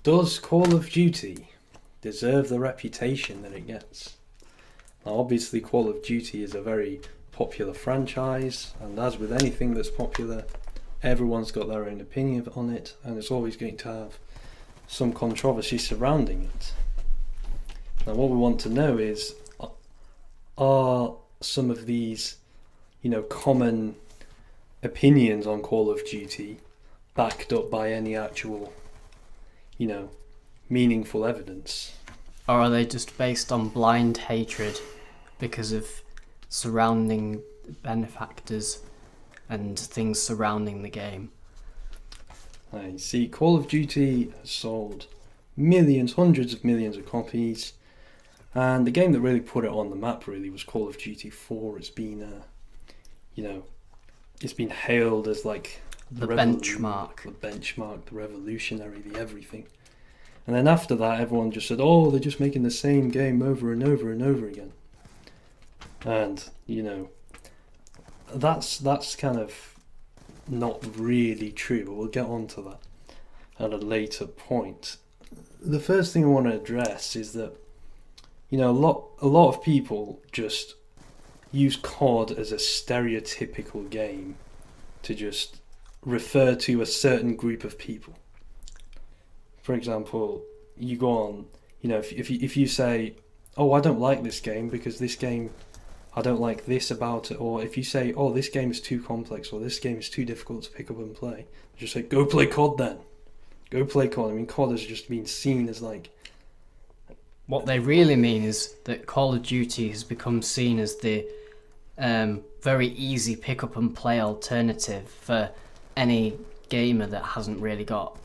Does Call of Duty deserve the reputation that it gets? Now, obviously, Call of Duty is a very popular franchise, and as with anything that's popular, everyone's got their own opinion on it, and it's always going to have some controversy surrounding it. Now, what we want to know is, are some of these, common opinions on Call of Duty backed up by any actual, meaningful evidence? Or are they just based on blind hatred because of surrounding benefactors and things surrounding the game? You see, Call of Duty has sold millions, hundreds of millions of copies, and the game that really put it on the map really was Call of Duty 4. It's been, it's been hailed as like the benchmark, the revolutionary, the everything. And then after that, everyone just said, "Oh, they're just making the same game over and over and over again." And that's kind of not really true, but we'll get on to that at a later point. The first thing I want to address is that a lot of people just use COD as a stereotypical game to just refer to a certain group of people. For example, you go on, if you say, "Oh, I don't like this game because this game, I don't like this about it," or if you say, "Oh, this game is too complex," or "This game is too difficult to pick up and play," just say, "Go play COD then. Go play COD." I mean, COD has just been seen as like... What they really mean is that Call of Duty has become seen as the very easy pick up and play alternative for any gamer that hasn't really got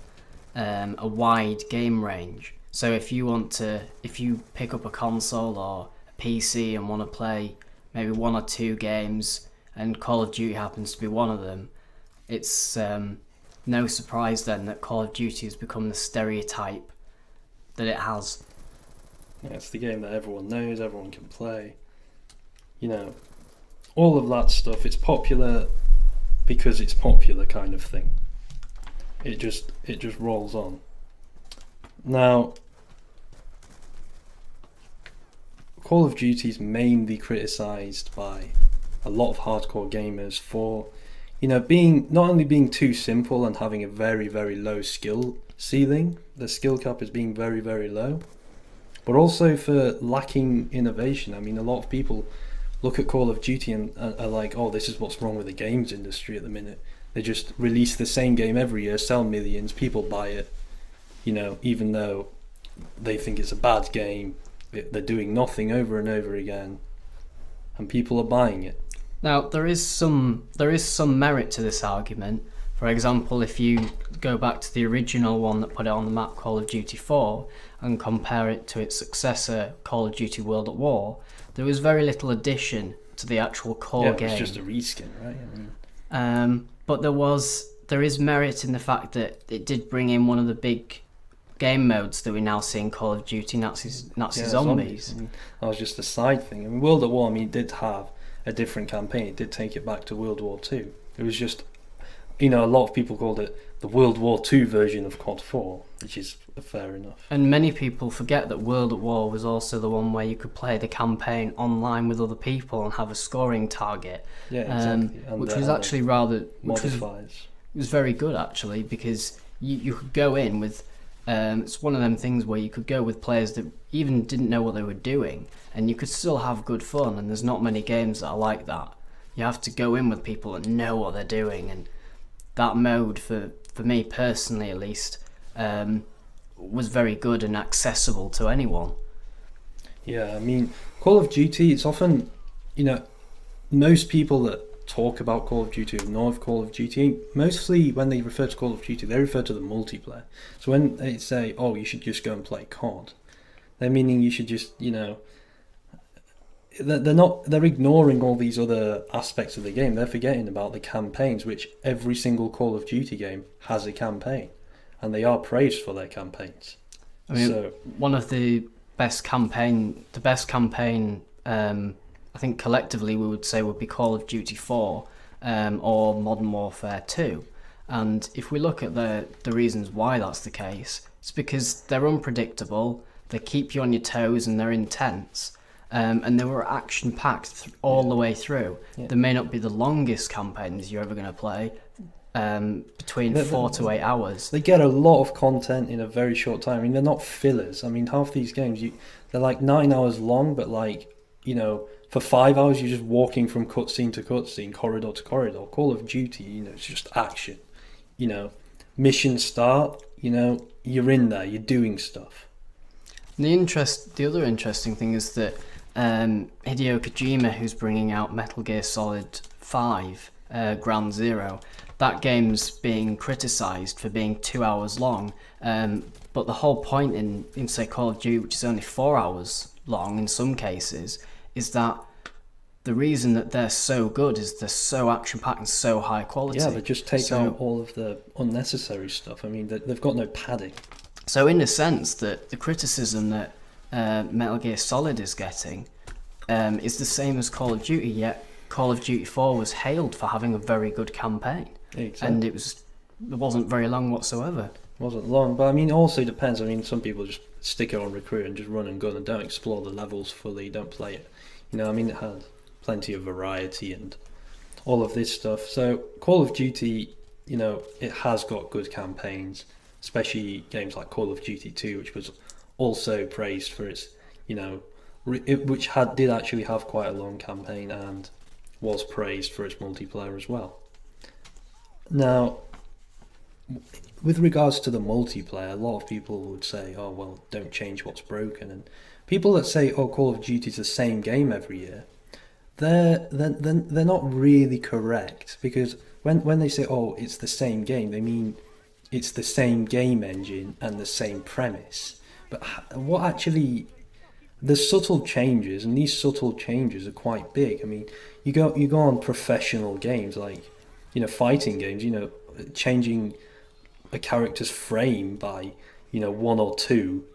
a wide game range. So if you pick up a console or a PC and want to play maybe one or two games, and Call of Duty happens to be one of them, it's no surprise then that Call of Duty has become the stereotype that it has. Yeah, it's the game that everyone knows, everyone can play. All of that stuff. It's popular because it's popular, kind of thing. It just rolls on. Now, Call of Duty is mainly criticised by a lot of hardcore gamers for, being not only being too simple and having a very, very low skill ceiling. The skill cap is being very, very low, but also for lacking innovation. I mean, a lot of people look at Call of Duty and are like, "Oh, this is what's wrong with the games industry at the minute. They just release the same game every year, sell millions, people buy it, even though they think it's a bad game. They're doing nothing over and over again, and people are buying it." Now, there is some merit to this argument. For example, if you go back to the original one that put it on the map, Call of Duty 4, and compare it to its successor, Call of Duty World at War, there was very little addition to the actual core game. It was just a reskin, right? But there is merit in the fact that it did bring in one of the big game modes that we now see in Call of Duty, Nazi Zombies. I mean, that was just a side thing. I mean, World at War, it did have a different campaign. It did take it back to World War II. It was just, a lot of people called it the World War II version of COD 4, which is fair enough. And many people forget that World at War was also the one where you could play the campaign online with other people and have a scoring target. Yeah, exactly. Which was actually rather... Modifiers. It was very good, actually, because you could go in with... it's one of them things where you could go with players that even didn't know what they were doing, and you could still have good fun, and there's not many games that are like that. You have to go in with people that know what they're doing, and that mode, for me personally at least, was very good and accessible to anyone. Yeah, I mean, Call of Duty, it's often, most people that talk about Call of Duty or know of Call of Duty, mostly when they refer to Call of Duty, they refer to the multiplayer. So when they say, "Oh, you should just go and play COD," they're meaning you should just, they're ignoring all these other aspects of the game. They're forgetting about the campaigns, which every single Call of Duty game has a campaign, and they are praised for their campaigns. I mean, one of the best campaign, I think collectively we would say would be Call of Duty 4 or Modern Warfare 2. And if we look at the reasons why that's the case, it's because they're unpredictable, they keep you on your toes, and they're intense. And they were action-packed all the way through. Yeah. They may not be the longest campaigns you're ever going to play, between 4 to 8 hours. They get a lot of content in a very short time. I mean, they're not fillers. I mean, half these games, they're like 9 hours long, but like, for 5 hours you're just walking from cutscene to cutscene, corridor to corridor. Call of Duty, it's just action. Mission start, you're in there, you're doing stuff. The other interesting thing is that Hideo Kojima, who's bringing out Metal Gear Solid 5, Ground Zero, that game's being criticised for being 2 hours long, but the whole point in say Call of Duty, which is only 4 hours long in some cases, is that the reason that they're so good is they're so action-packed and so high quality. Yeah, they just take out all of the unnecessary stuff. I mean, they've got no padding. So in a sense, that the criticism that Metal Gear Solid is getting is the same as Call of Duty, yet Call of Duty 4 was hailed for having a very good campaign. Exactly. And it wasn't very long whatsoever. It wasn't long, but I mean, it also depends. I mean, some people just stick it on Recruit and just run and gun and don't explore the levels fully, don't play it. I mean, it had plenty of variety and all of this stuff. So Call of Duty, it has got good campaigns, especially games like Call of Duty 2, which was also praised for its, which did actually have quite a long campaign and was praised for its multiplayer as well. Now, with regards to the multiplayer, a lot of people would say, oh, well, don't change what's broken. And people that say, oh, Call of Duty is the same game every year, they're not really correct, because when they say, oh, it's the same game, they mean it's the same game engine and the same premise. But what actually, there's subtle changes, and these subtle changes are quite big. I mean, you go on professional games like, fighting games, changing a character's frame by, 1 or 2,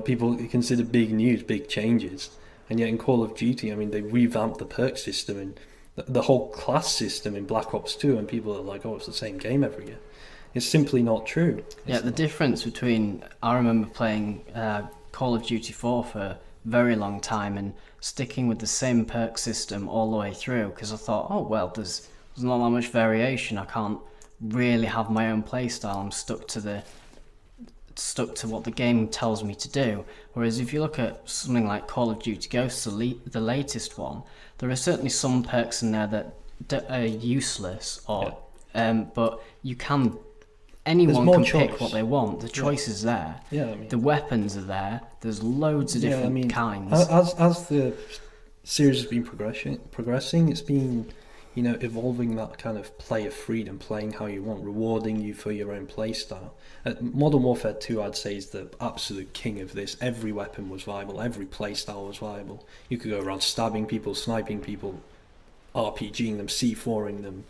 people consider big news, big changes. And yet in Call of Duty, I mean, they revamped the perk system and the whole class system in Black Ops 2, and people are like, oh, it's the same game every year. It's simply not true. The difference between, I remember playing Call of Duty 4 for a very long time and sticking with the same perk system all the way through, because I thought, oh, well, there's not that much variation. I can't really have my own playstyle. I'm stuck to what the game tells me to do. Whereas if you look at something like Call of Duty Ghosts, the latest one, there are certainly some perks in there that are useless, but you can. Anyone can pick what they want. The choice is there. Yeah, I mean, the weapons are there. There's loads of different kinds. As the series has been progressing, it's been, evolving that kind of player freedom, playing how you want, rewarding you for your own play style. Modern Warfare 2, I'd say, is the absolute king of this. Every weapon was viable, every play style was viable. You could go around stabbing people, sniping people, RPGing them, C4ing them,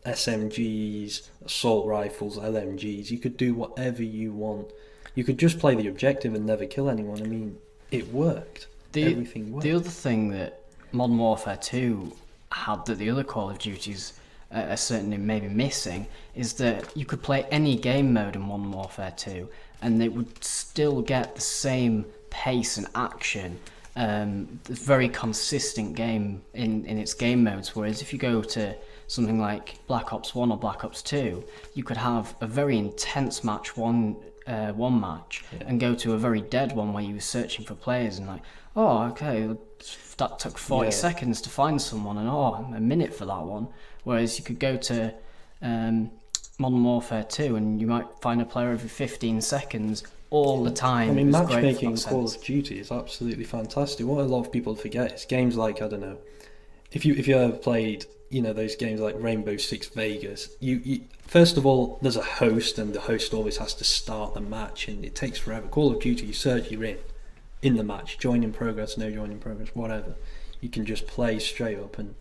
SMGs, assault rifles, LMGs. You could do whatever you want. You could just play the objective and never kill anyone. I mean, it worked. Everything worked. The other thing that Modern Warfare 2 had that the other Call of Duties are certainly maybe missing is that you could play any game mode in Modern Warfare 2 and it would still get the same pace and action. It's a very consistent game in its game modes, whereas if you go to something like Black Ops 1 or Black Ops 2, you could have a very intense match, one match, and go to a very dead one where you were searching for players and like, oh, okay, that took 40 seconds to find someone, and a minute for that one. Whereas you could go to Modern Warfare 2 and you might find a player every 15 sequends all the time. I mean, matchmaking in Call of Duty is absolutely fantastic. What a lot of people forget is games like, I don't know, if you ever played, those games like Rainbow Six Vegas, you first of all, there's a host, and the host always has to start the match, and it takes forever. Call of Duty, you search, you're in the match, join in progress, no join in progress, whatever. You can just play straight up. And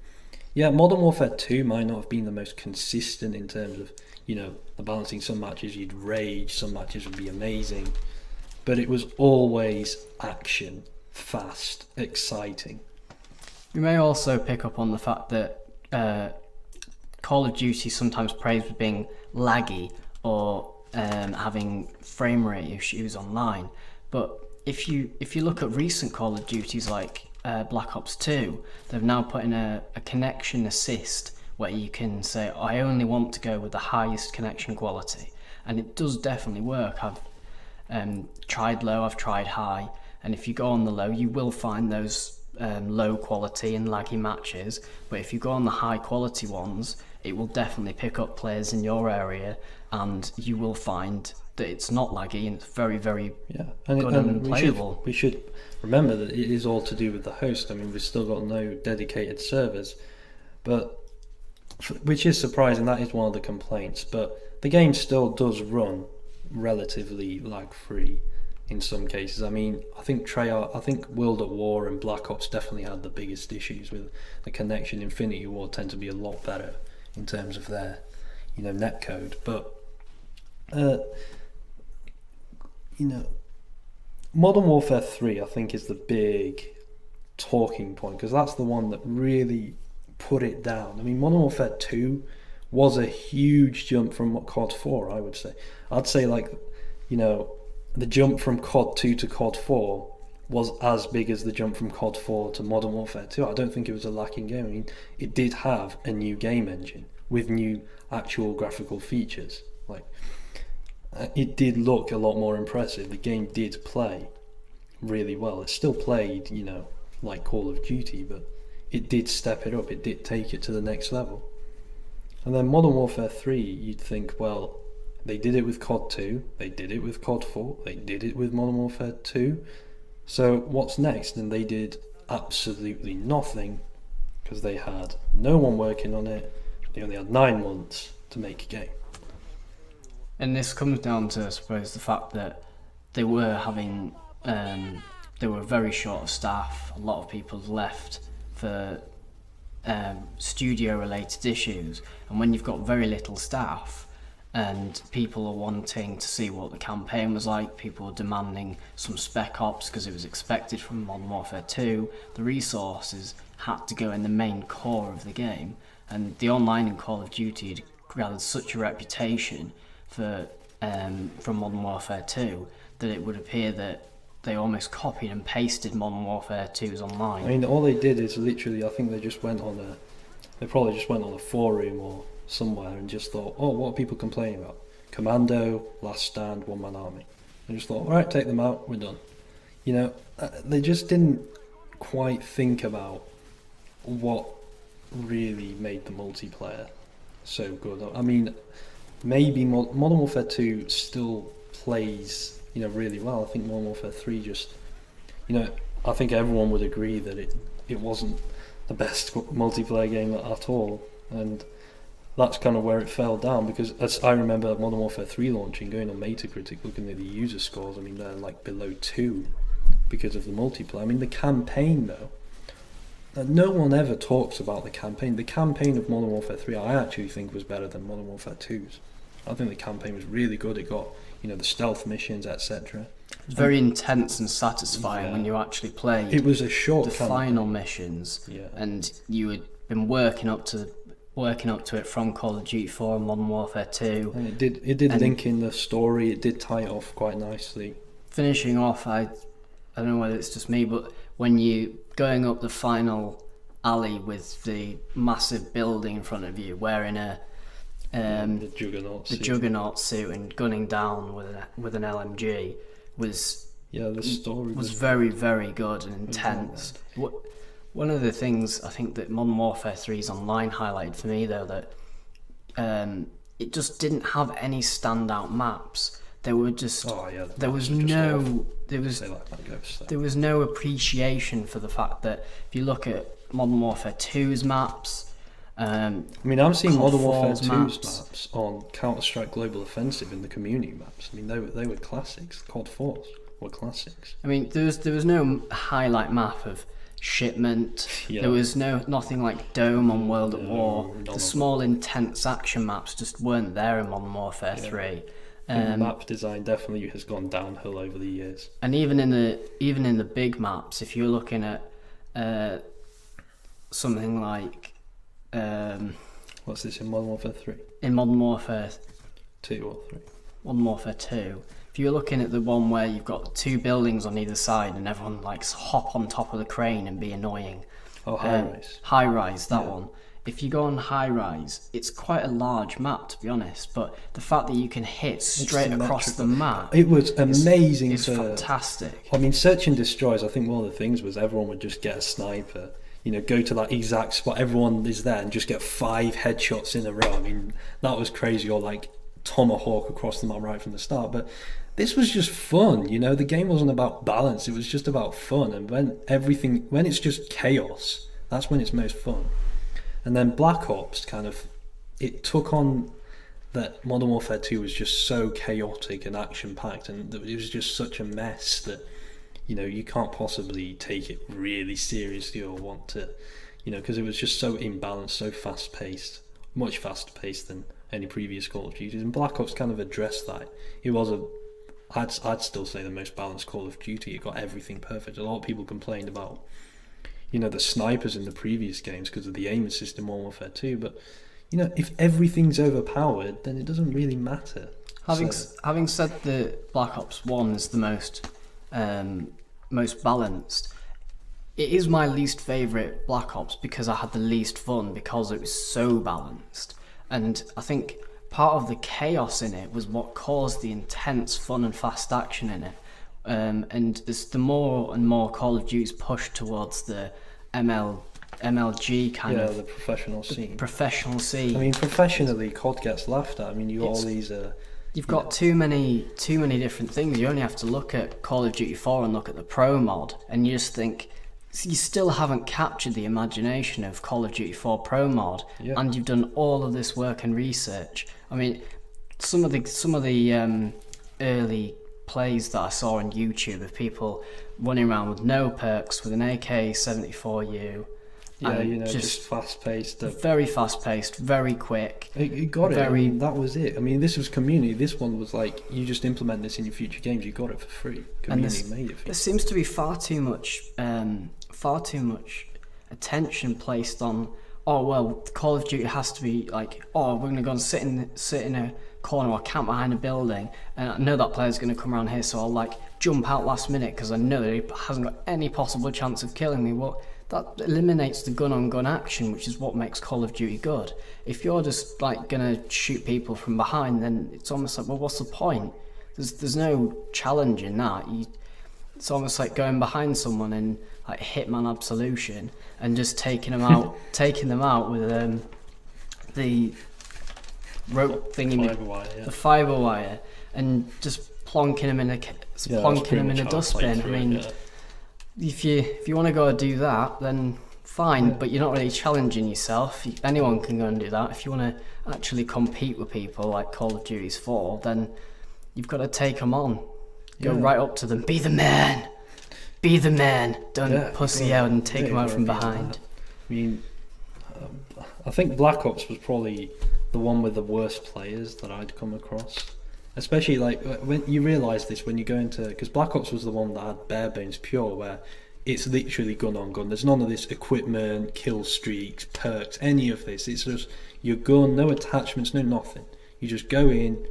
Modern Warfare 2 might not have been the most consistent in terms of, the balancing. Some matches you'd rage, some matches would be amazing, but it was always action, fast, exciting. You may also pick up on the fact that Call of Duty is sometimes praised for being laggy or having frame rate issues online, but if you look at recent Call of Duties like Black Ops 2, they've now put in a connection assist where you can say, I only want to go with the highest connection quality, and it does definitely work. I've tried low, I've tried high, and if you go on the low, you will find those low quality and laggy matches, but if you go on the high quality ones, it will definitely pick up players in your area, and you will find that it's not laggy and it's very, very good and playable. We should remember that it is all to do with the host. I mean, we've still got no dedicated servers, but which is surprising. That is one of the complaints, but the game still does run relatively lag-free in some cases. I mean, I think World at War and Black Ops definitely had the biggest issues with the connection. Infinity War tend to be a lot better in terms of their, netcode. But Modern Warfare 3, I think, is the big talking point, because that's the one that really put it down. I mean, Modern Warfare 2 was a huge jump from COD 4, I would say. I'd say, the jump from COD 2 to COD 4 was as big as the jump from COD 4 to Modern Warfare 2. I don't think it was a lacking game. I mean, it did have a new game engine with new actual graphical features. It did look a lot more impressive. The game did play really well. It still played, like Call of Duty, but it did step it up. It did take it to the next level. And then Modern Warfare 3, you'd think, well, they did it with COD 2, they did it with COD 4, they did it with Modern Warfare 2. So what's next? And they did absolutely nothing, because they had no one working on it. They only had 9 months to make a game. And this comes down to, I suppose, the fact that they were having, they were very short of staff. A lot of people left for studio-related issues. And when you've got very little staff and people are wanting to see what the campaign was like, people are demanding some spec ops because it was expected from Modern Warfare 2, the resources had to go in the main core of the game. And the online in Call of Duty had gathered such a reputation from Modern Warfare 2 that it would appear that they almost copied and pasted Modern Warfare 2's online. I mean, all they did is literally, I think they probably just went on a forum or somewhere and just thought, oh, what are people complaining about? Commando, Last Stand, One Man Army. They just thought, all right, take them out, we're done. They just didn't quite think about what really made the multiplayer so good. I mean, maybe Modern Warfare 2 still plays, really well. I think Modern Warfare 3 just, I think everyone would agree that it wasn't the best multiplayer game at all, and that's kind of where it fell down, because as I remember Modern Warfare 3 launching, going on Metacritic, looking at the user scores, I mean, they're below 2 because of the multiplayer. I mean, the campaign, though, no one ever talks about the campaign. The campaign of Modern Warfare 3 I actually think was better than Modern Warfare 2's. I think the campaign was really good. It got, the stealth missions, etc. It was very intense and satisfying when you actually played. It was a short the final missions, and you had been working up to it from Call of Duty 4 and Modern Warfare 2. And it did link in the story. It did tie it off quite nicely. Finishing off, I don't know whether it's just me, but when you going up the final alley with the massive building in front of you, wearing the Juggernaut suit and gunning down with an LMG the story was very, very good and intense. One of the things I think that Modern Warfare 3's online highlighted for me, though, that it just didn't have any standout maps. There were just there was no appreciation for the fact that if you look at Modern Warfare 2's maps. I'm seeing Modern Warfare 2's maps on Counter-Strike Global Offensive in the community maps. I mean, they were classics. COD 4's were classics. I mean, there was no highlight map of Shipment. There was nothing like Dome on World at War. The small, intense action maps just weren't there in Modern Warfare 3. Map design definitely has gone downhill over the years. And even in the big maps, if you're looking at something like What's this in Modern Warfare 3? In Modern Warfare 2 or 3? Modern Warfare 2, if you're looking at the one where you've got 2 buildings on either side and everyone likes hop on top of the crane and be annoying. Oh, High Rise. High Rise, that one. If you go on High Rise, it's quite a large map, to be honest, but the fact that you can hit straight across the map, it was amazing. It's fantastic. I mean, Search and Destroys, I think one of the things was everyone would just get a sniper, go to that exact spot, everyone is there, and just get 5 headshots in a row. I mean, that was crazy, or like tomahawk across the map right from the start. But this was just fun, the game wasn't about balance, it was just about fun. And when it's just chaos, that's when it's most fun. And then Black Ops it took on that Modern Warfare 2 was just so chaotic and action-packed, and it was just such a mess that, you can't possibly take it really seriously or want to, because it was just so imbalanced, so fast-paced, much faster-paced than any previous Call of Duty. And Black Ops kind of addressed that. It was I'd still say the most balanced Call of Duty. It got everything perfect. A lot of people complained about the snipers in the previous games because of the aiming system in Modern Warfare 2, but if everything's overpowered, then it doesn't really matter. Having said that Black Ops 1 is the most balanced, it is my least favourite Black Ops because I had the least fun because it was so balanced. And I think part of the chaos in it was what caused the intense fun and fast action in it. And as the more and more Call of Duty's pushed towards the MLG kind of the professional scene. I mean, professionally, COD gets laughed at. I mean, you got all these. You've got too many different things. You only have to look at Call of Duty 4 and look at the Pro mod, and you just think you still haven't captured the imagination of Call of Duty 4 Pro mod, and you've done all of this work and research. I mean, some of the early plays that I saw on YouTube of people running around with no perks with an AK-74U. Just fast-paced. Very fast-paced, very quick. It got it. I mean, that was it. I mean, this was community. This one was like, you just implement this in your future games. You got it for free. Community made it for you. There seems to be far too much attention placed on, Call of Duty has to be like, we're going to go and sit in a corner or camp behind a building, and I know that player's going to come around here, so I'll jump out last minute because I know that he hasn't got any possible chance of killing me. Well, that eliminates the gun-on-gun action, which is what makes Call of Duty good. If you're just gonna shoot people from behind, then it's almost like, well, what's the point? There's no challenge in that. It's almost like going behind someone in Hitman Absolution and just taking them out with the rope thingy, the fibre wire, and just plonking them in a dustbin. I mean, if you want to go and do that, then fine, but you're not really challenging yourself. Anyone can go and do that. If you want to actually compete with people like Call of Duty's 4, then you've got to take them on. Go right up to them. Be the man. Don't pussy out and take them out from behind. I mean, I think Black Ops was probably the one with the worst players that I'd come across. Especially when you realise this when you go into, because Black Ops was the one that had bare bones pure, where it's literally gun on gun. There's none of this equipment, kill streaks, perks, any of this. It's just your gun, no attachments, no nothing. You just go in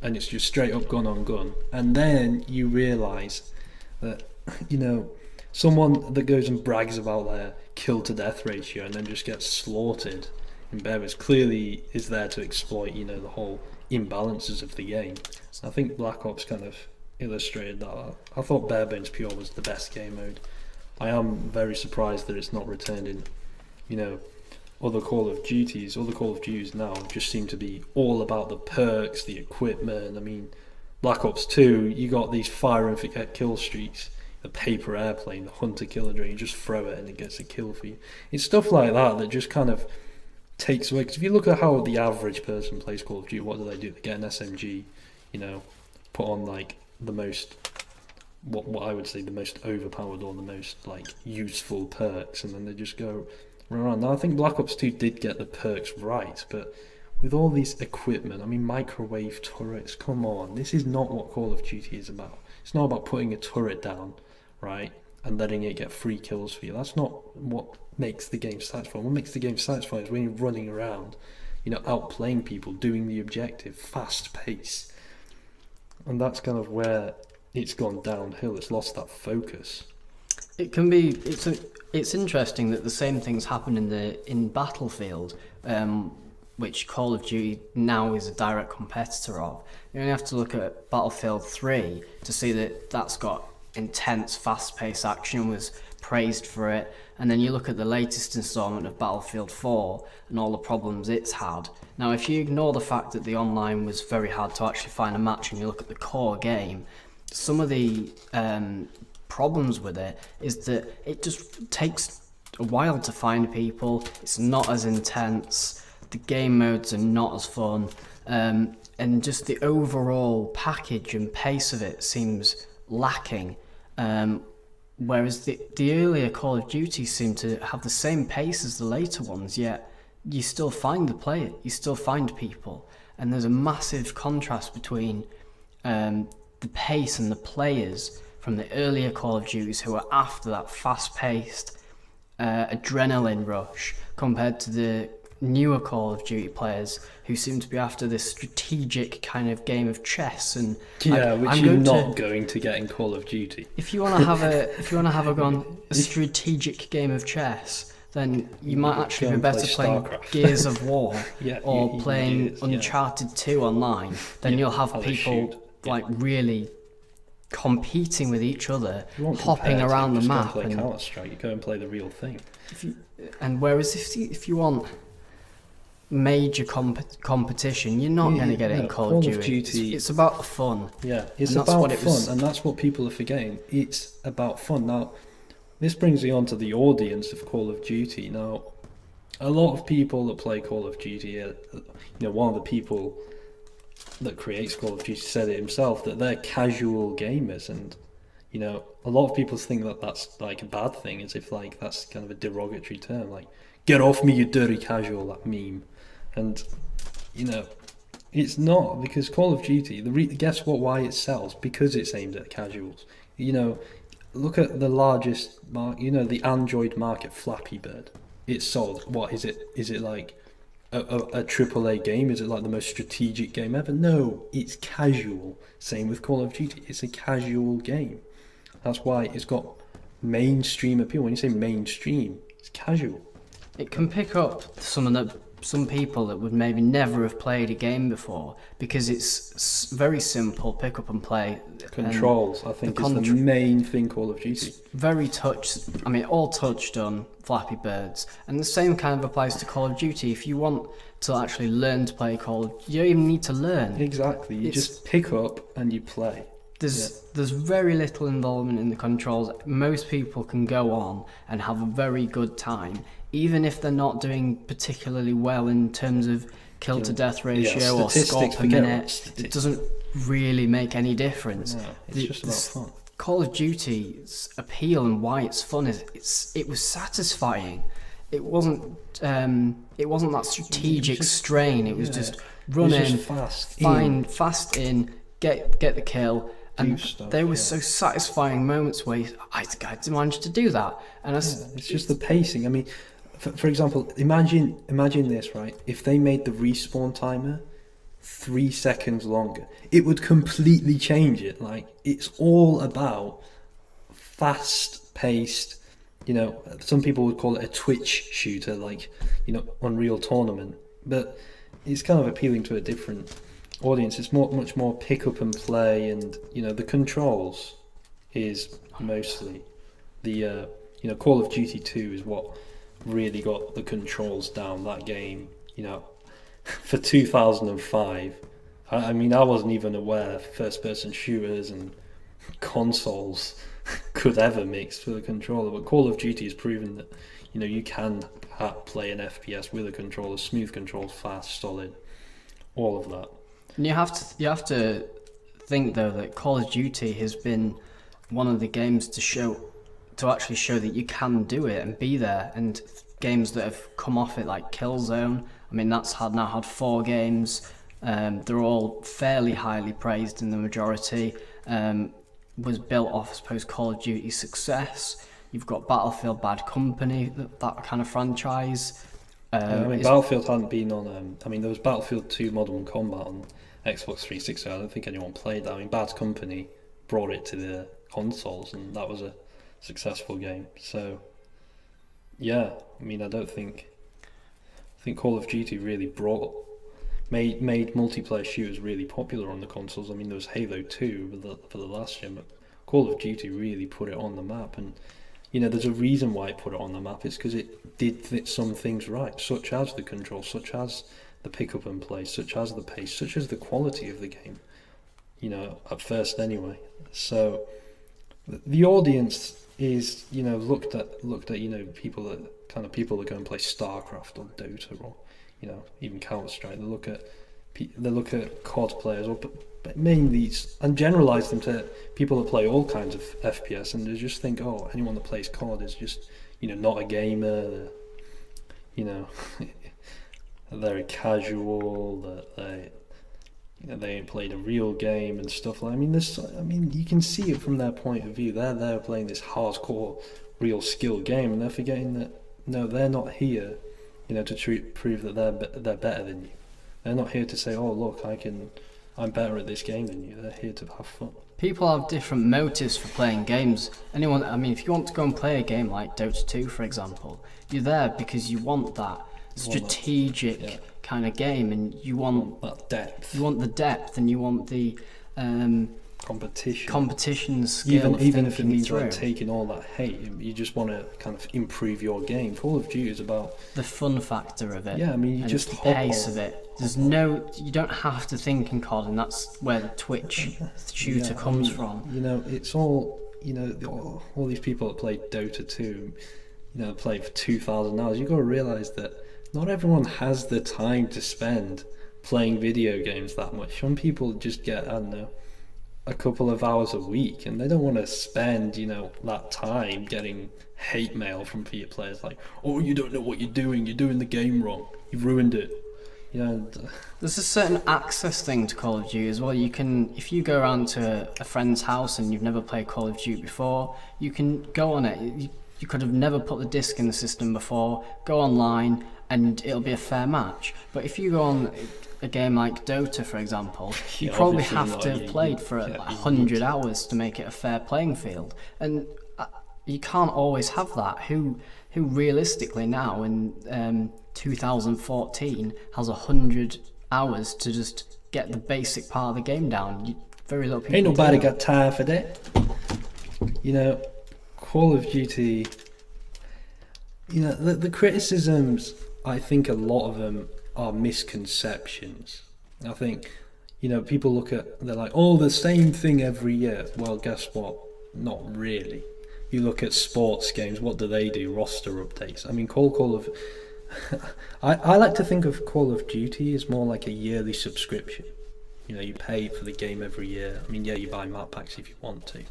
and it's just straight up gun on gun. And then you realise that, someone that goes and brags about their kill to death ratio and then just gets slaughtered in bare bones clearly is there to exploit, the whole imbalances of the game. I think Black Ops kind of illustrated that. I thought Bare Bones Pure was the best game mode. I am very surprised that it's not returned in, other Call of Duties. Other Call of Duties now just seem to be all about the perks, the equipment. I mean, Black Ops 2, you got these fire and forget kill streaks, the paper airplane, the hunter killer drone, you just throw it and it gets a kill for you. It's stuff like that just kind of takes away, because if you look at how the average person plays Call of Duty, what do? They get an SMG, put on the most, what I would say the most overpowered or the most useful perks, and then they just go around. Now I think Black Ops 2 did get the perks right, but with all these equipment, I mean, microwave turrets, come on, this is not what Call of Duty is about. It's not about putting a turret down, right, and letting it get free kills for you. That's not what makes the game satisfying. What makes the game satisfying is when you're running around, outplaying people, doing the objective, fast pace. And that's kind of where it's gone downhill. It's lost that focus. It can be. It's interesting that the same things happen in Battlefield, which Call of Duty now is a direct competitor of. You only have to look at Battlefield 3 to see that that's got intense, fast-paced action, was praised for it. And then you look at the latest installment of Battlefield 4 and all the problems it's had. Now, if you ignore the fact that the online was very hard to actually find a match and you look at the core game, some of the problems with it is that it just takes a while to find people. It's not as intense. The game modes are not as fun. And just the overall package and pace of it seems lacking. Whereas the earlier Call of Duty seem to have the same pace as the later ones, yet you still find the player, you still find people. And there's a massive contrast between the pace and the players from the earlier Call of Duties who are after that fast-paced adrenaline rush compared to the newer Call of Duty players who seem to be after this strategic kind of game of chess. And which you're not going to get in Call of Duty. If you want to have a strategic game of chess, then you might actually be better playing Gears of War or playing Uncharted 2 online. Then you'll have people really competing with each other, hopping around the map. Go and play Counter-Strike. You go and play the real thing. Whereas if you want major competition, you're not going to get it in Call of Duty. It's about the fun. Yeah, it's about fun, and that's what people are forgetting. It's about fun. Now, this brings me on to the audience of Call of Duty. Now, a lot of people that play Call of Duty, one of the people that creates Call of Duty said it himself, that they're casual gamers, and a lot of people think that that's like a bad thing, as if like that's kind of a derogatory term, like "get off me, you dirty casual," that meme. And it's not, because Call of Duty, guess what? Why it sells? Because it's aimed at casuals. Look at the largest market. The Android market, Flappy Bird. It's sold. What is it? Is it like a AAA game? Is it like the most strategic game ever? No, it's casual. Same with Call of Duty. It's a casual game. That's why it's got mainstream appeal. When you say mainstream, it's casual. It can pick up some people that would maybe never have played a game before, because it's very simple, pick up and play. Controls, I think, is the main thing Call of Duty. Very all touched on Flappy Birds, and the same kind of applies to Call of Duty. If you want to actually learn to play you don't even need to learn. Exactly, you just pick up and you play. There's very little involvement in the controls. Most people can go on and have a very good time, even if they're not doing particularly well in terms of kill to death ratio or score per minute. It doesn't really make any difference. No, it's just about fun. Call of Duty's appeal and why it's fun is it was satisfying. It wasn't that strategic strain. It was just run in, fast in, get the kill. And there were so satisfying moments where I managed to do that. And it's just the pacing. I mean, for example, imagine this, right? If they made the respawn timer 3 seconds longer, it would completely change it. Like, it's all about fast-paced. Some people would call it a Twitch shooter, like Unreal Tournament, but it's kind of appealing to a different audience. It's much more pick up and play, and the controls is mostly the Call of Duty 2 is what really got the controls down. That game, for 2005, I mean, I wasn't even aware first person shooters and consoles could ever mix with a controller, but Call of Duty has proven that you can play an FPS with a controller, smooth controls, fast, solid, all of that. And you have to think though that Call of Duty has been one of the games to actually show that you can do it and be there. And games that have come off it, like Killzone, I mean, that's now had 4 games. They're all fairly highly praised in the majority. Was built off, I suppose, Call of Duty's success. You've got Battlefield Bad Company, that kind of franchise. I mean, Battlefield hadn't been on. I mean, there was Battlefield 2 Modern Combat on Xbox 360. I don't think anyone played that. I mean, Bad Company brought it to the consoles, and that was a successful game. So, yeah, I mean, I think Call of Duty really made multiplayer shooters really popular on the consoles. I mean, there was Halo 2 for the last year, but Call of Duty really put it on the map, and there's a reason why it put it on the map. It's because it did some things right, such as the control, such as the pick up and play, such as the pace, such as the quality of the game. At first anyway. So the audience is looked at people that go and play StarCraft or Dota or even Counter Strike. They look at COD players, but mainly and generalize them to people that play all kinds of FPS, and they just think, oh, anyone that plays COD is just not a gamer. They're a casual. That they ain't played a real game and stuff like. I mean, you can see it from their point of view. They're playing this hardcore, real skill game, and they're forgetting that no, they're not here, to prove that they're better than you. They're not here to say, oh look, I'm better at this game than you. They're here to have fun. People have different motives for playing games. If you want to go and play a game like Dota 2, for example, you're there because you want that strategic kind of game, and you want that depth. You want the depth, and you want the competition skill. Even if it means like taking all that hate, you just want to kind of improve your game. Call of Duty is about the fun factor of it. Yeah, I mean, you just the pace of it. You don't have to think in COD, and that's where the Twitch shooter comes from. It's all all these people that play Dota 2, play for 2,000 hours. You've got to realise that not everyone has the time to spend playing video games that much. Some people just get, I don't know, a couple of hours a week, and they don't want to spend, that time getting hate mail from players like, oh, you don't know what you're doing the game wrong, you've ruined it. There's a certain access thing to Call of Duty as well. You can, if you go around to a friend's house and you've never played Call of Duty before, you can go on it. You could have never put the disc in the system before, go online, and it'll be a fair match. But if you go on a game like Dota, for example, you probably have to have played for 100 hours to make it a fair playing field, and you can't always have that. Who realistically now in 2014 has 100 hours to just get the basic part of the game down? Very little people. Ain't nobody got time for that. Call of Duty. The criticisms, I think a lot of them are misconceptions. I think, people they're like, oh, the same thing every year. Well, guess what? Not really. You look at sports games, what do? Roster updates. I mean, Call of... I like to think of Call of Duty as more like a yearly subscription. You pay for the game every year. I mean, yeah, you buy map packs if you want to.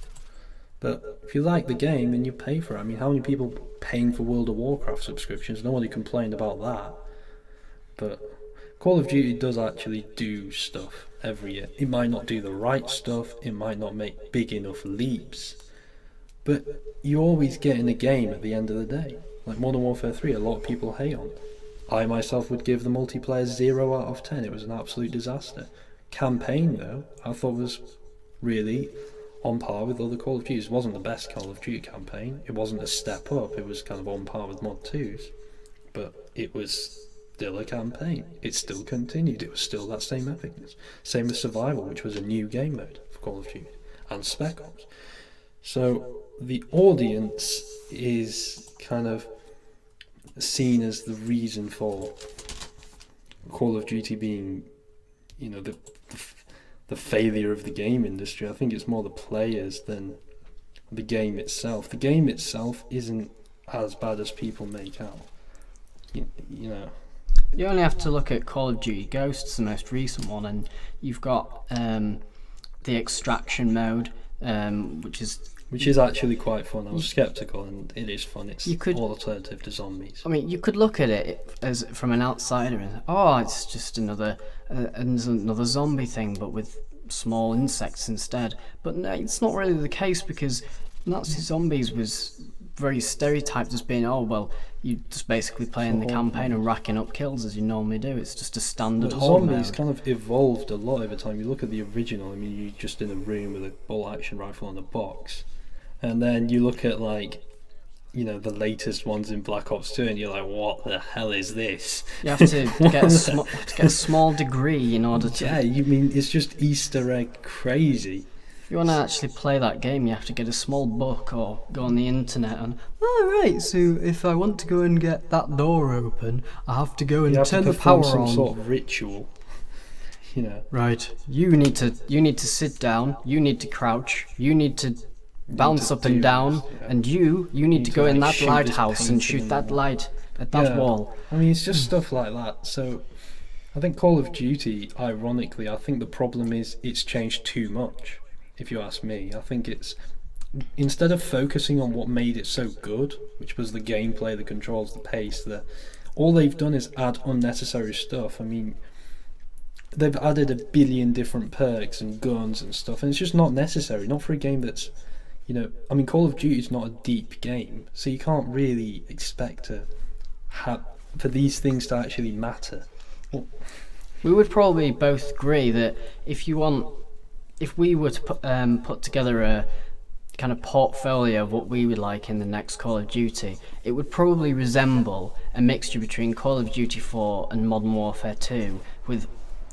But if you like the game, then you pay for it. I mean, how many people paying for World of Warcraft subscriptions? Nobody complained about that. But Call of Duty does actually do stuff every year. It might not do the right stuff, it might not make big enough leaps, but you always get in a game at the end of the day. Like Modern Warfare 3, a lot of people hate on. I myself would give the multiplayer 0 out of 10. It was an absolute disaster. Campaign, though, I thought was really on par with other Call of Duties. It wasn't the best Call of Duty campaign. It wasn't a step up. It was kind of on par with Mod 2's. But it was still a campaign. It still continued. It was still that same epicness. Same with Survival, which was a new game mode for Call of Duty, and Spec Ops. So the audience is kind of seen as the reason for Call of Duty being, the failure of the game industry. I think it's more the players than the game itself. The game itself isn't as bad as people make out. You only have to look at Call of Duty Ghosts, the most recent one, and you've got the extraction mode, which is actually quite fun. I was sceptical, and it is fun. It's alternative to zombies. I mean, you could look at it as from an outsider and it's just another zombie thing, but with small insects instead. But no, it's not really the case, because Nazi Zombies was very stereotyped as being, oh well, you just basically playing the campaign and racking up kills as you normally do. It's just a standard But horde zombies mode. kind of evolved a lot over time. You look at the original. I mean, you're just in a room with a bolt action rifle and a box, and then you look at like, the latest ones in Black Ops 2, and you're like, what the hell is this? You have to get a small degree in order to. Yeah, you mean it's just Easter egg crazy. If you want to actually play that game, you have to get a small book or go on the internet and, right, so if I want to go and get that door open, I have to go and You have turn to the power perform on. some sort of ritual, Right, you need to sit down, you need to crouch, you need to bounce up and down, and you need to go in that lighthouse and shoot that light at that wall. I mean, it's just stuff like that. So I think Call of Duty, ironically, I think the problem is it's changed too much, if you ask me. I think it's, instead of focusing on what made it so good, which was the gameplay, the controls, the pace, all they've done is add unnecessary stuff. I mean, they've added a billion different perks and guns and stuff, and it's just not necessary, not for a game that's, I mean, Call of Duty is not a deep game, so you can't really expect for these things to actually matter. We would probably both agree that if we were to put together a kind of portfolio of what we would like in the next Call of Duty, it would probably resemble a mixture between Call of Duty 4 and Modern Warfare 2, with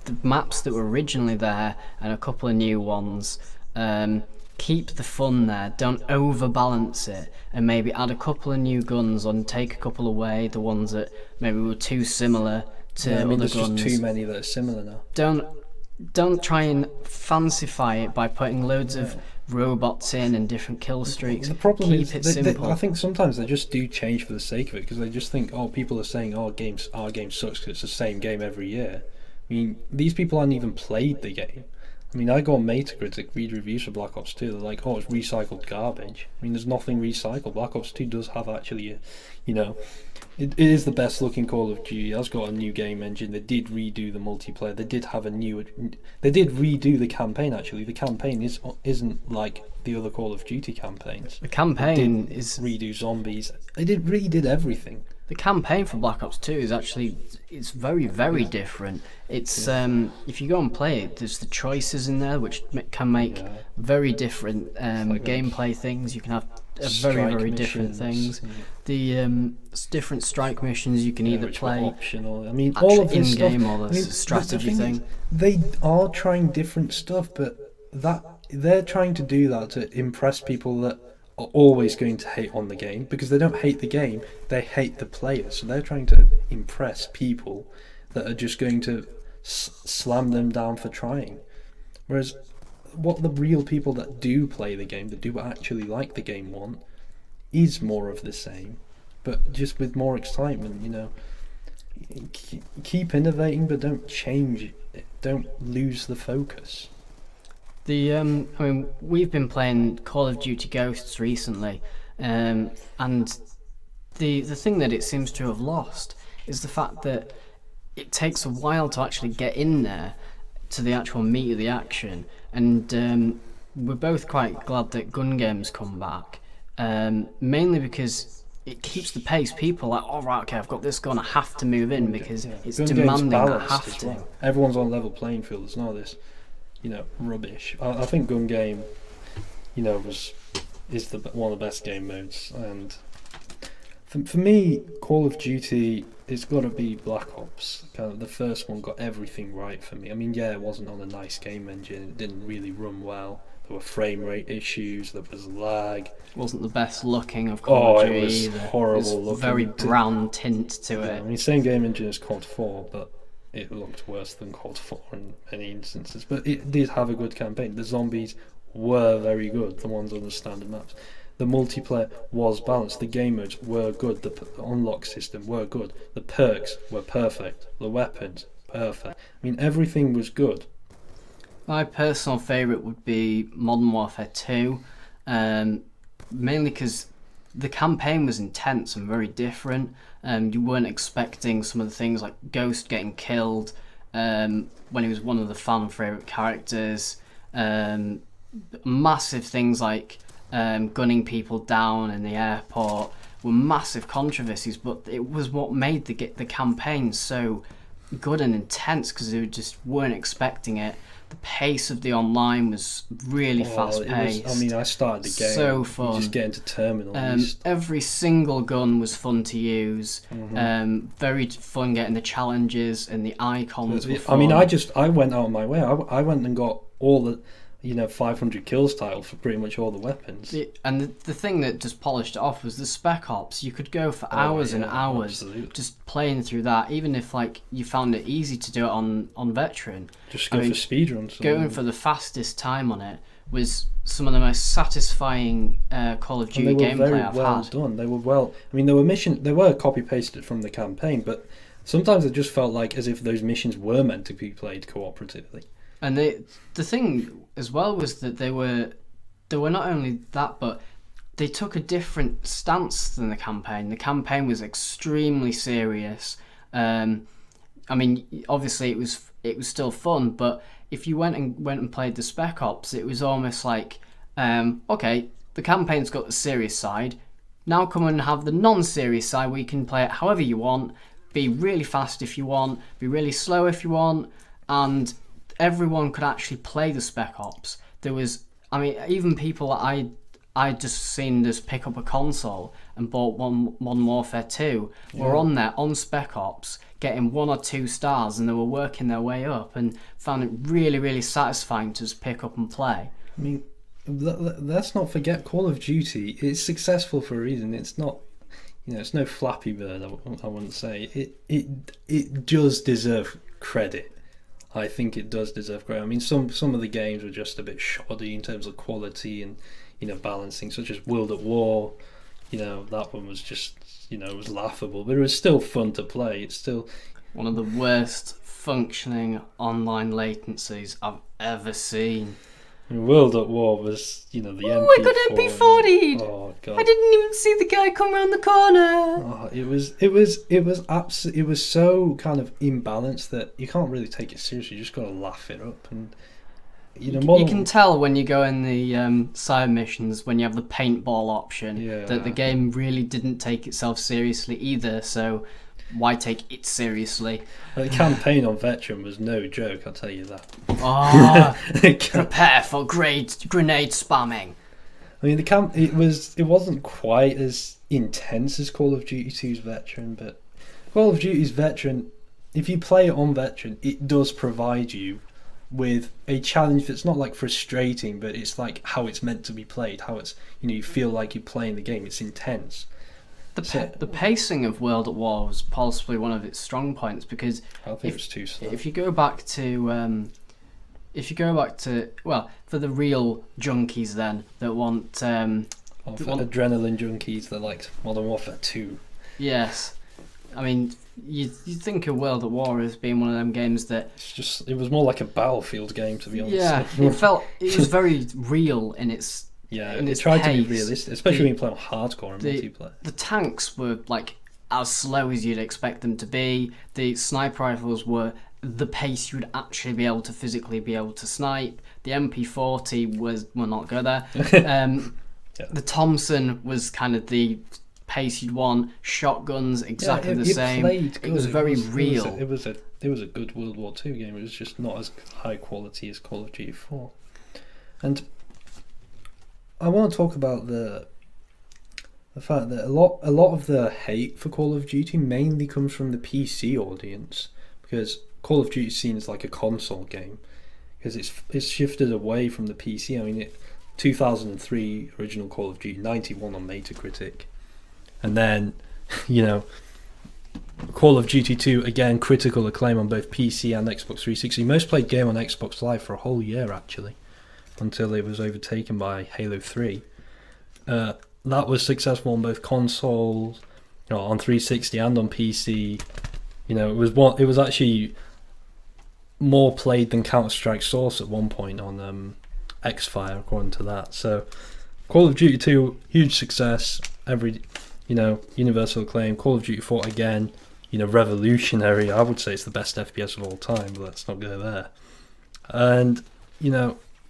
the maps that were originally there and a couple of new ones. Keep the fun there, don't overbalance it, and maybe add a couple of new guns and take a couple away, the ones that maybe were too similar to other there's guns. just too many that are similar now. Don't try and fancify it by putting loads of robots in and different kill streaks. The problem Keep is, it simple. I think sometimes they just do change for the sake of it, because they just think, people are saying, our game sucks because it's the same game every year. I mean, these people haven't even played the game. I mean, I go on Metacritic, read reviews for Black Ops 2, they're like, it's recycled garbage. I mean, there's nothing recycled. Black Ops 2 does have actually it is the best looking Call of Duty. It has got a new game engine. They did redo the multiplayer. They did redo the campaign, actually. The campaign isn't like the other Call of Duty campaigns. The campaign is redo zombies. They redid everything. The campaign for Black Ops 2 is actually, it's very, very different. It's if you go and play it, there's the choices in there which can make very different gameplay things. You can have very, very different things. The different strike missions you can either play optional. I mean, all of this in-game stuff, or the strategy thing. They are trying different stuff, but they're trying to do that to impress people that are always going to hate on the game, because they don't hate the game, they hate the players. So they're trying to impress people that are just going to slam them down for trying. Whereas what the real people that do play the game, that do actually like the game, want is more of the same, but just with more excitement. Keep innovating, but don't change it. Don't lose the focus. I mean, we've been playing Call of Duty Ghosts recently, and the thing that it seems to have lost is the fact that it takes a while to actually get in there to the actual meat of the action, and we're both quite glad that gun games come back, mainly because it keeps the pace. People are like, all right, okay, I've got this gun, I have to move in because it's gun demanding. I balanced have as to. well. Everyone's on a level playing field. There's not this, rubbish. I think gun game, is one of the best game modes, and for me, Call of Duty, it's got to be Black Ops. Kind of the first one got everything right for me. I mean, it wasn't on a nice game engine. It didn't really run well. There were frame rate issues. There was lag. It wasn't the best looking of Call of Duty. It was either. horrible It was looking. very brown tint to it. I mean, same game engine as COD 4, but it looked worse than COD 4 in many instances. But it did have a good campaign. The zombies were very good, the ones on the standard maps. The multiplayer was balanced. The game modes were good. The unlock system were good. The perks were perfect. The weapons, perfect. I mean, everything was good. My personal favourite would be Modern Warfare 2, mainly because the campaign was intense and very different. You weren't expecting some of the things like Ghost getting killed when he was one of the fan favourite characters. Massive things like gunning people down in the airport were massive controversies, but it was what made the campaign so good and intense, because they just weren't expecting it. The pace of the online was really fast paced. I mean, I started the game. So fun. You just get into terminals. Every single gun was fun to use. Very fun getting the challenges, and the icons were fun. I mean, I went out of my way. I went and got all the 500 kills title for pretty much all the weapons. And the thing that just polished it off was the Spec Ops. You could go for hours and hours just playing through that, even if you found it easy to do it on Veteran. Just go for speedruns. Going for the fastest time on it was some of the most satisfying Call of Duty gameplay I've had. Done. They were well. I mean, they were copy pasted from the campaign, but sometimes it just felt like as if those missions were meant to be played cooperatively. And the thing as well was that they were not only that, but they took a different stance than the campaign. The campaign was extremely serious. I mean, obviously it was still fun, but if you went and played the Spec Ops, it was almost like, okay, the campaign's got the serious side. Now come and have the non-serious side where you can play it however you want, be really fast if you want, be really slow if you want, and everyone could actually play the Spec Ops. There was, I mean, even people that I just seen just pick up a console and bought Modern Warfare 2 were on there on Spec Ops getting 1 or 2 stars, and they were working their way up and found it really, really satisfying to just pick up and play. I mean, let's not forget Call of Duty. It's successful for a reason. It's not, it's no Flappy Bird. I wouldn't say it does deserve credit. I think it does deserve credit. I mean, some of the games were just a bit shoddy in terms of quality and balancing, such as World at War. That one was just it was laughable, but it was still fun to play. It's still one of the worst functioning online latencies I've ever seen. World at War was, the MP40. Oh, I got MP40'd. Oh god! I didn't even see the guy come around the corner. Oh, it was so kind of imbalanced that you can't really take it seriously. You just got to laugh it up, and you can tell when you go in the side missions when you have the paintball option that the game really didn't take itself seriously either. So why take it seriously? The campaign on Veteran was no joke, I'll tell you that. Prepare for grenade spamming. I mean, it wasn't quite as intense as Call of Duty 2's Veteran, but Call of Duty's Veteran, if you play it on Veteran, it does provide you with a challenge that's not like frustrating, but it's like how it's meant to be played, how it's you feel like you're playing the game. It's intense. The pacing of World at War was possibly one of its strong points, because I think it was too slow. If you go back to for the real junkies then that want adrenaline junkies that liked Modern Warfare 2. Yes, I mean you think of World at War as being one of them games that it was more like a Battlefield game, to be honest. Yeah, it was very real in its. Yeah, it tried to be realistic, especially when you play on hardcore and multiplayer. The tanks were like as slow as you'd expect them to be. The sniper rifles were the pace you'd actually be able to physically be able to snipe. The MP40 will not go there. The Thompson was kind of the pace you'd want. Shotguns exactly the same. It was very real. It was a good World War II game. It was just not as high quality as Call of Duty 4. And I want to talk about the fact that a lot of the hate for Call of Duty mainly comes from the PC audience, because Call of Duty is seen as like a console game, because it's shifted away from the PC. I mean, 2003 original Call of Duty, 91 on Metacritic, and then Call of Duty 2 again, critical acclaim on both PC and Xbox 360. Most played game on Xbox Live for a whole year actually, until it was overtaken by Halo 3. That was successful on both consoles, on 360 and on PC. It was actually more played than Counter-Strike Source at one point on Xfire, according to that. So Call of Duty 2, huge success. Universal acclaim. Call of Duty 4 again, revolutionary. I would say it's the best FPS of all time, but let's not go there. And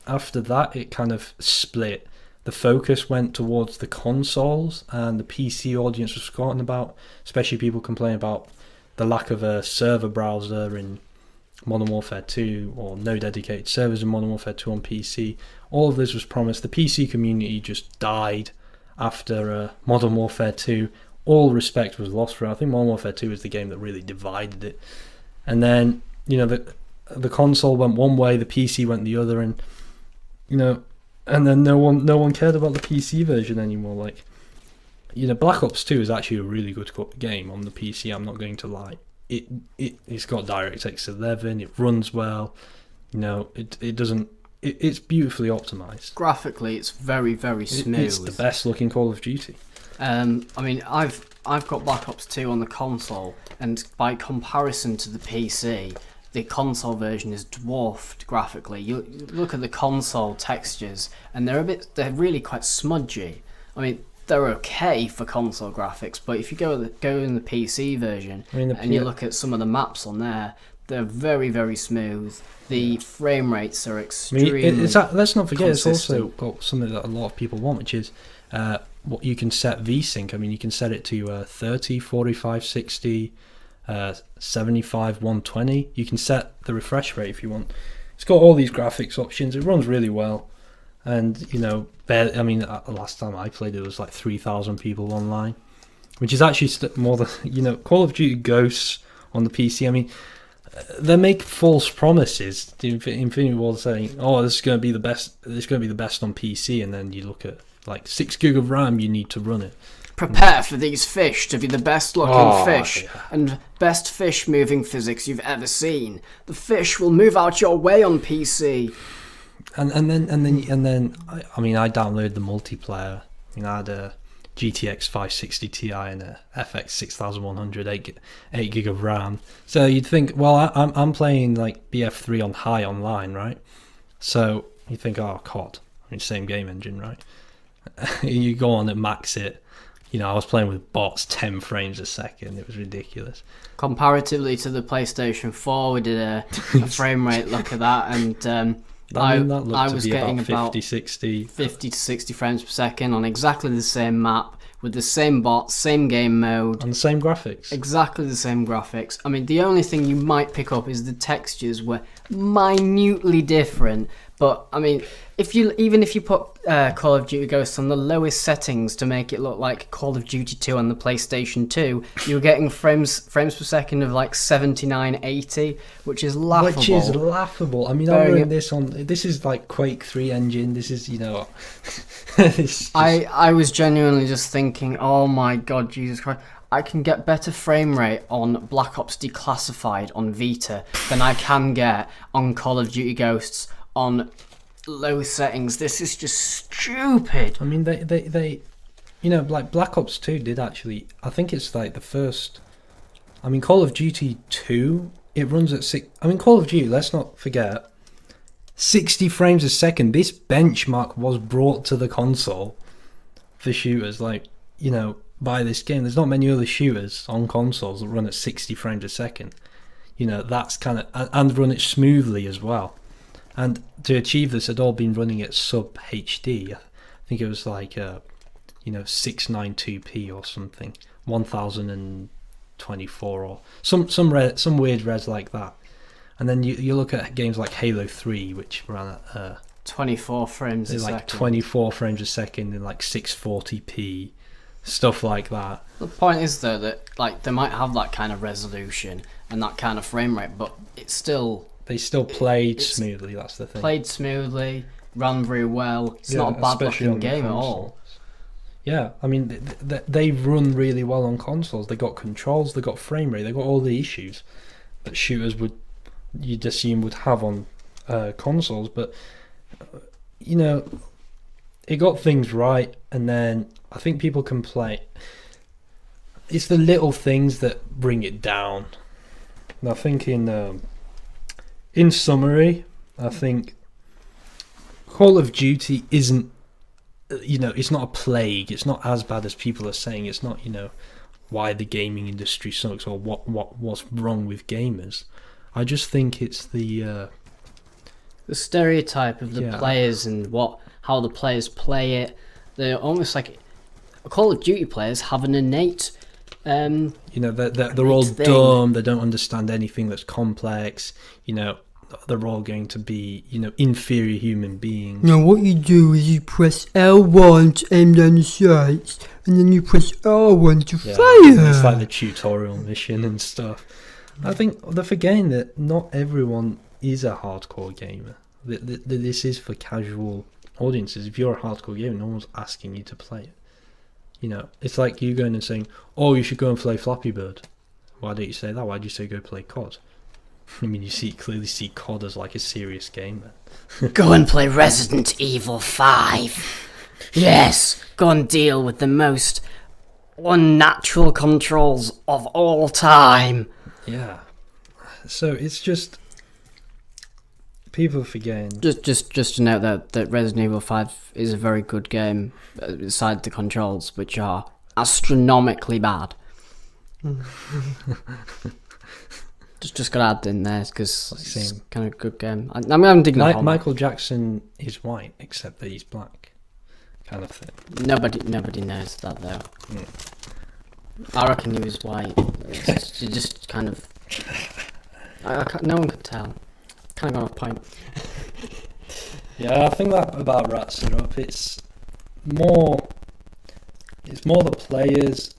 after that, it kind of split. the focus went towards the consoles, and the PC audience was forgotten about. Especially people complain about the lack of a server browser in Modern Warfare 2, or no dedicated servers in Modern Warfare 2 on PC. All of this was promised. The PC community just died after Modern Warfare 2. All respect was lost for it. I think Modern Warfare 2 is the game that really divided it. And then, the console went one way, the PC went the other, and and then no one cared about the PC version anymore. Like, Black Ops 2 is actually a really good game on the PC. I'm not going to lie. It's got DirectX 11. It runs well. It's beautifully optimized. Graphically, it's very, very smooth. It's the best looking Call of Duty. I've got Black Ops 2 on the console, and by comparison to the PC, the console version is dwarfed graphically. You look at the console textures, and they're really quite smudgy. I mean, they're okay for console graphics, but if you go in the PC version and you look at some of the maps on there, they're very, very smooth. The frame rates are extremely let's not forget, consistent. It's also got something that a lot of people want, which is what you can set VSync. I mean, you can set it to 30, 45, 60, 75, 120. You can set the refresh rate if you want. It's got all these graphics options. It runs really well. And, last time I played it was like 3,000 people online, which is actually more than, Call of Duty Ghosts on the PC. I mean, they make false promises. Infinity Ward saying, "Oh, this is going to be the best. This is going to be the best on PC," and then you look at like 6 gig of RAM you need to run it. Prepare for these fish to be the best looking fish and best fish moving physics you've ever seen. The fish will move out your way on PC. And then I downloaded the multiplayer. I had a GTX 560 Ti and a FX 6100 8 gig of RAM. So you'd think, well, I'm playing like BF3 on high online, right? So you think, oh, COD, same game engine, right? You go on and max it. I was playing with bots 10 frames a second. It was ridiculous. Comparatively to the PlayStation 4, we did a frame rate look at that, and I was getting about 50 to 60 frames per second on exactly the same map, with the same bots, same game mode. And the same graphics. Exactly the same graphics. I mean, the only thing you might pick up is the textures were minutely different. But, I mean, if you put Call of Duty Ghosts on the lowest settings to make it look like Call of Duty 2 on the PlayStation 2, you're getting frames per second of like 79, 80, which is laughable. I mean, I'm running this is like Quake 3 engine. This is, I was genuinely just thinking, oh my god, Jesus Christ. I can get better frame rate on Black Ops Declassified on Vita than I can get on Call of Duty Ghosts on low settings. This is just stupid. I mean, they like Black Ops 2 did actually, I think it's like the first, Call of Duty 2, it runs at Call of Duty, let's not forget, 60 frames a second. This benchmark was brought to the console for shooters, by this game. There's not many other shooters on consoles that run at 60 frames a second. That's kind of, and run it smoothly as well. And to achieve this, had all been running at sub HD. I think it was like 692p or something, 1024 or some weird res like that. And then you look at games like Halo 3, which ran at 24 frames a second. 24 frames a second in like 640p, stuff like that. The point is though that they might have that kind of resolution and that kind of frame rate, but it's still. They still played smoothly, that's the thing. Played smoothly, ran very well. It's not a bad looking game at all. Yeah, they run really well on consoles. They got controls, they got frame rate, they got all the issues that shooters you'd assume would have on consoles. But, it got things right, and then I think people complain. It's the little things that bring it down. And I think in summary, I think Call of Duty isn't, it's not a plague. It's not as bad as people are saying. It's not, why the gaming industry sucks or what's wrong with gamers. I just think it's the the stereotype of the Yeah. players and how the players play it. They're almost like Call of Duty players have an innate. You know, they're all thing. dumb. They don't understand anything that's complex. You know, they're all going to be, you know, inferior human beings. Now what you do is you press L1 to aim down the sights, and then you press R1 to Yeah, fire. it's like the tutorial mission and stuff. I think they're forgetting that not everyone is a hardcore gamer. This is for casual audiences. If you're a hardcore gamer, no one's asking you to play it. You know, it's like you going and saying, "Oh, you should go and play Flappy Bird." Why don't you say that? Why do you say go play COD? I mean, you clearly see COD as like a serious game. Go and play Resident Evil 5. Yes, go and deal with the most unnatural controls of all time. Yeah. So it's just people are forgetting. Just to note that Resident Evil 5 is a very good game, aside the controls, which are astronomically bad. just got to add in there because it's kind of a good game. I mean, I'm digging Michael Jackson is white, except that he's black, kind of thing. Nobody knows that though. I reckon he was white. It's just kind of. No one could tell. Kind of got off point. Yeah, I think that about wraps it up. It's more the players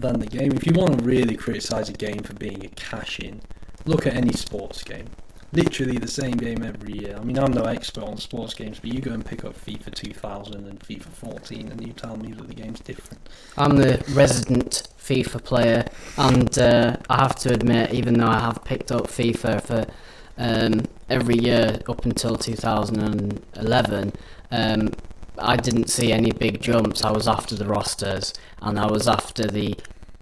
than the game. If you want to really criticise a game for being a cash-in, look at any sports game. Literally the same game every year. I mean, I'm no expert on sports games, but you go and pick up FIFA 2000 and FIFA 14 and you tell me that the game's different. I'm the resident FIFA player, and I have to admit, even though I have picked up FIFA for every year up until 2011, I didn't see any big jumps. I was after the rosters, and I was after the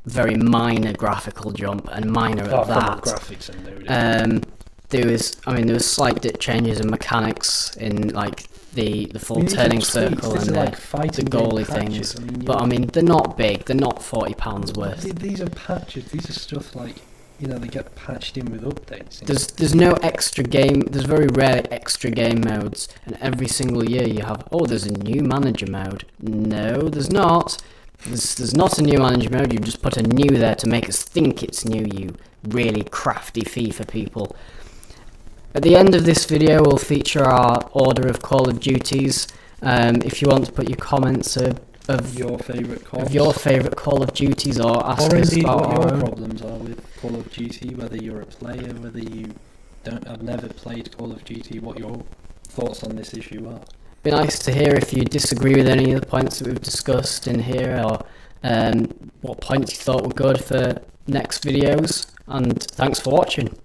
very minor graphical jump, and minor at that. Graphics and there was slight changes in mechanics in like the full turning circle and the goalie things. But I mean, they're not big. They're not £40 worth. These are patches. These are stuff like, you know, they get patched in with updates. There's no extra game. There's very rare extra game modes, and every single year you have. Oh, there's a new manager mode. No, there's not. There's not a new manager mode. You just put a new there to make us think it's new. You really crafty FIFA people. At the end of this video, we'll feature our order of Call of Duties. If you want to put your comments of your favourite Call of Duties, or ask or us indeed about what our your own. problems are with Call of Duty, whether you're a player, whether you have never played Call of Duty, what your thoughts on this issue are. Be nice to hear if you disagree with any of the points that we've discussed in here, or what points you thought were good for next videos. And thanks for watching.